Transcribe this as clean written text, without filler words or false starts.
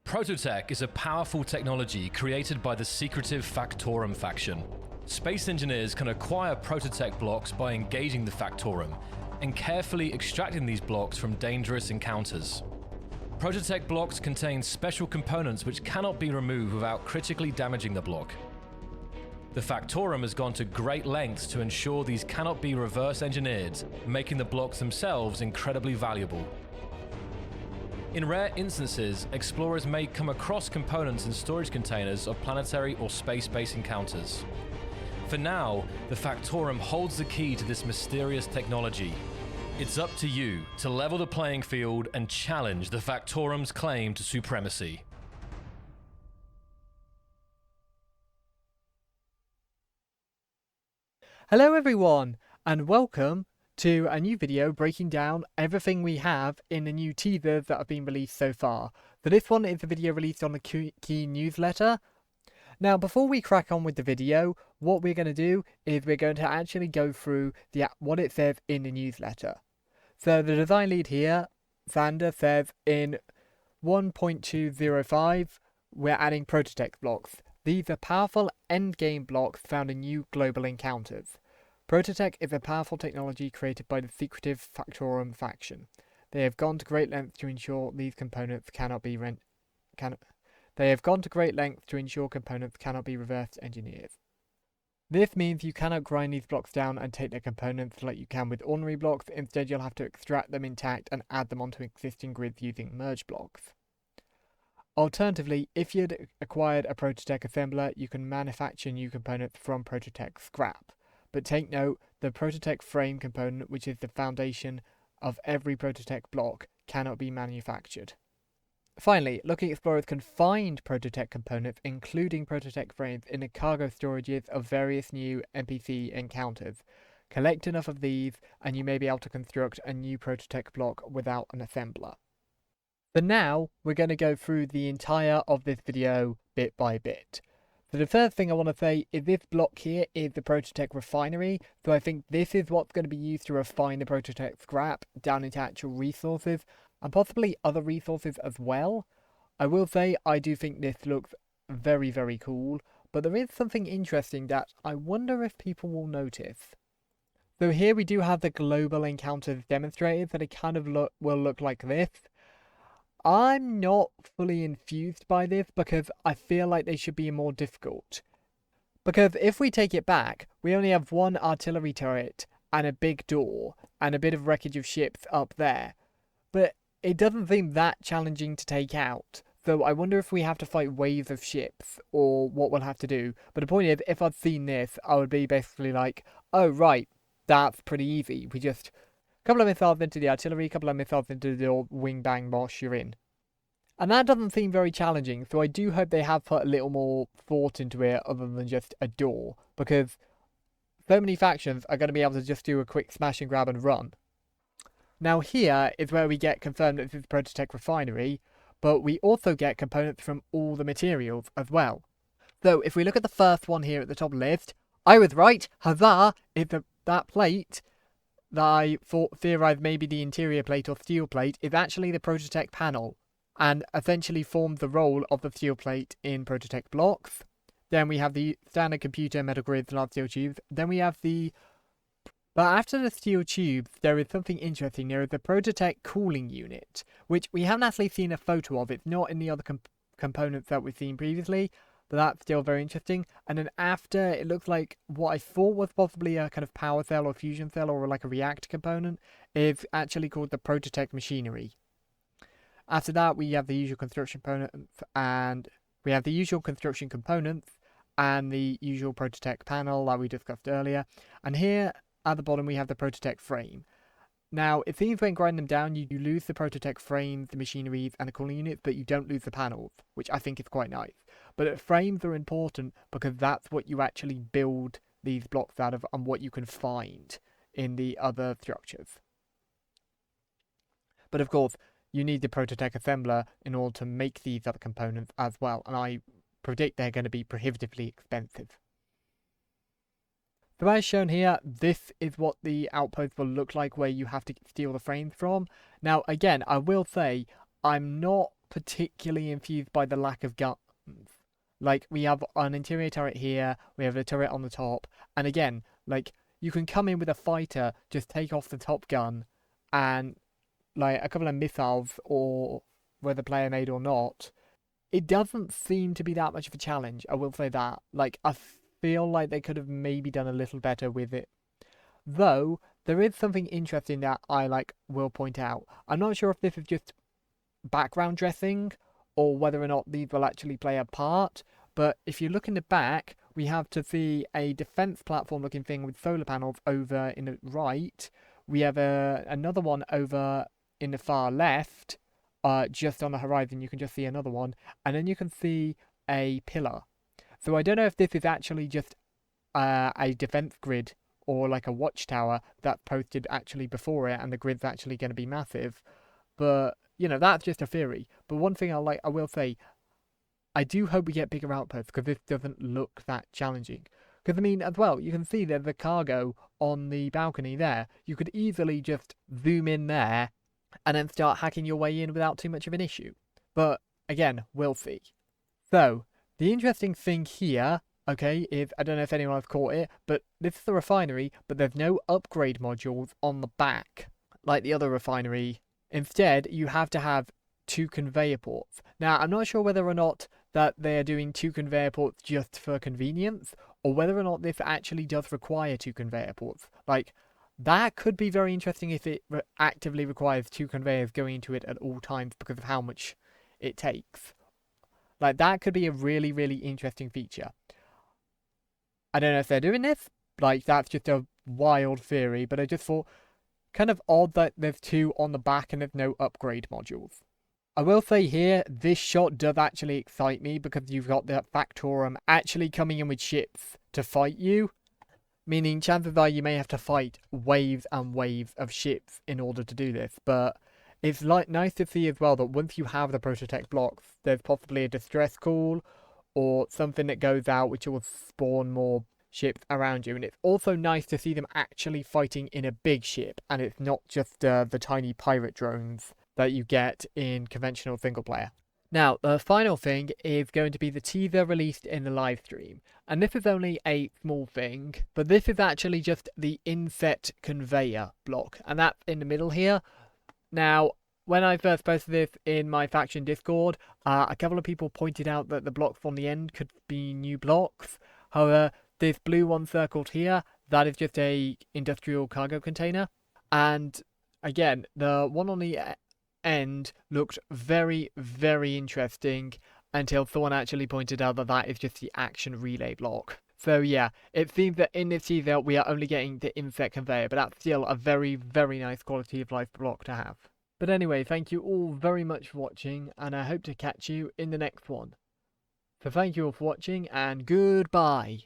PROTOTECH is a powerful technology created by the secretive Factorum faction. Space engineers can acquire PROTOTECH blocks by engaging the Factorum and carefully extracting these blocks from dangerous encounters. PROTOTECH blocks contain special components which cannot be removed without critically damaging the block. The Factorum has gone to great lengths to ensure these cannot be reverse engineered, making the blocks themselves incredibly valuable. In rare instances, explorers may come across components in storage containers of planetary or space-based encounters. For now, the Factorum holds the key to this mysterious technology. It's up to you to level the playing field and challenge the Factorum's claim to supremacy. Hello everyone, and welcome to a new video breaking down everything we have in the new teasers that have been released so far. So this one is a video released on the Key newsletter. Now before we crack on with the video, what we're going to do is we're going to actually go through what it says in the newsletter. So the design lead here, Xander, says in 1.205 we're adding PROTOTECH blocks. These are powerful endgame blocks found in new global encounters. PROTOTECH is a powerful technology created by the secretive Factorum faction. They have gone to great lengths to ensure these components cannot be reverse engineered. This means you cannot grind these blocks down and take their components like you can with ordinary blocks. Instead, you'll have to extract them intact and add them onto existing grids using merge blocks. Alternatively, if you'd acquired a PROTOTECH assembler, you can manufacture new components from PROTOTECH scrap. But take note, the PROTOTECH frame component, which is the foundation of every PROTOTECH block, cannot be manufactured. Finally, Lucky Explorers can find PROTOTECH components, including PROTOTECH frames, in the cargo storages of various new NPC encounters. Collect enough of these, and you may be able to construct a new PROTOTECH block without an assembler. For now, we're going to go through the entire of this video bit by bit. So the first thing I want to say is this block here is the PROTOTECH refinery, so I think this is what's going to be used to refine the PROTOTECH scrap down into actual resources, and possibly other resources as well. I will say I do think this looks very, very cool, but there is something interesting that I wonder if people will notice. So here we do have the global encounters demonstrated, so they kind of will look like this. I'm not fully enthused by this because I feel like they should be more difficult. Because if we take it back, we only have one artillery turret and a big door and a bit of wreckage of ships up there. But it doesn't seem that challenging to take out. So I wonder if we have to fight waves of ships or what we'll have to do. But the point is, if I'd seen this, I would be basically like, oh right, that's pretty easy. We just... couple of missiles into the artillery, couple of missiles into the wing bang bosh, you're in. And that doesn't seem very challenging, so I do hope they have put a little more thought into it other than just a door, because so many factions are going to be able to just do a quick smash and grab and run. Now here is where we get confirmed that this is PROTOTECH refinery, but we also get components from all the materials as well. So if we look at the first one here at the top list, I was right, huzzah, it's that plate that I theorized maybe the interior plate or steel plate is actually the PROTOTECH panel, and essentially forms the role of the steel plate in PROTOTECH blocks. Then we have the standard computer, metal grids, large steel tubes. Then we have the... But after the steel tubes, there is something interesting. There is the PROTOTECH cooling unit, which we haven't actually seen a photo of. It's not in the other components that we've seen previously, but that's still very interesting. And then after, it looks like what I thought was possibly a kind of power cell or fusion cell or like a reactor component is actually called the PROTOTECH machinery. After that, we have the usual construction components, and the usual PROTOTECH panel that we discussed earlier. And here at the bottom, we have the PROTOTECH frame. Now, it seems when grinding them down, you lose the PROTOTECH frames, the machineries, and the cooling units, but you don't lose the panels, which I think is quite nice. But frames are important because that's what you actually build these blocks out of and what you can find in the other structures. But of course, you need the PROTOTECH assembler in order to make these other components as well, and I predict they're going to be prohibitively expensive. So as shown here, this is what the outpost will look like where you have to steal the frames from. Now again, I will say, I'm not particularly infused by the lack of guns. Like, we have an interior turret here, we have a turret on the top, and again, like, you can come in with a fighter, just take off the top gun, and, like, a couple of missiles, or whether player made or not, it doesn't seem to be that much of a challenge, I will say that. Like, I feel like they could have maybe done a little better with it. Though, there is something interesting that I, will point out. I'm not sure if this is just background dressing, or whether or not these will actually play a part, but if you look in the back, we have to see a defense platform looking thing with solar panels over in the right. We have another one over in the far left, just on the horizon. You can just see another one, and then you can see a pillar. So I don't know if this is actually just a defense grid, or like a watchtower that's posted actually before it, and the grid's actually going to be massive, but you know, that's just a theory. But one thing I will say, I do hope we get bigger outposts, because this doesn't look that challenging. Because, I mean, as well, you can see there's the cargo on the balcony there. You could easily just zoom in there, and then start hacking your way in without too much of an issue. But, again, we'll see. So, the interesting thing here, okay, is, I don't know if anyone has caught it, but this is the refinery, but there's no upgrade modules on the back, like the other refinery. Instead, you have to have 2 conveyor ports. Now, I'm not sure whether or not that they are doing 2 conveyor ports just for convenience, or whether or not this actually does require 2 conveyor ports. Like, that could be very interesting if it actively requires 2 conveyors going into it at all times because of how much it takes. Like, that could be a really, really interesting feature. I don't know if they're doing this. Like, that's just a wild theory, but I just thought, kind of odd that there's 2 on the back and there's no upgrade modules. I will say here, this shot does actually excite me because you've got the Factorum actually coming in with ships to fight you. Meaning, chances are you may have to fight waves and waves of ships in order to do this. But it's nice to see as well that once you have the PROTOTECH blocks, there's possibly a distress call or something that goes out which will spawn more ships around you. And it's also nice to see them actually fighting in a big ship, and it's not just the tiny pirate drones that you get in conventional single player. Now, the final thing is going to be the teaser released in the live stream. And this is only a small thing, but this is actually just the inset conveyor block, and that's in the middle here. Now, when I first posted this in my faction Discord, a couple of people pointed out that the blocks on the end could be new blocks. However, this blue one circled here, that is just a industrial cargo container. And again, the one on the end looked very, very interesting until someone actually pointed out that that is just the action relay block. So yeah, it seems that in this teaser we are only getting the inset conveyor, but that's still a very, very nice quality of life block to have. But anyway, thank you all very much for watching, and I hope to catch you in the next one. So thank you all for watching, and goodbye.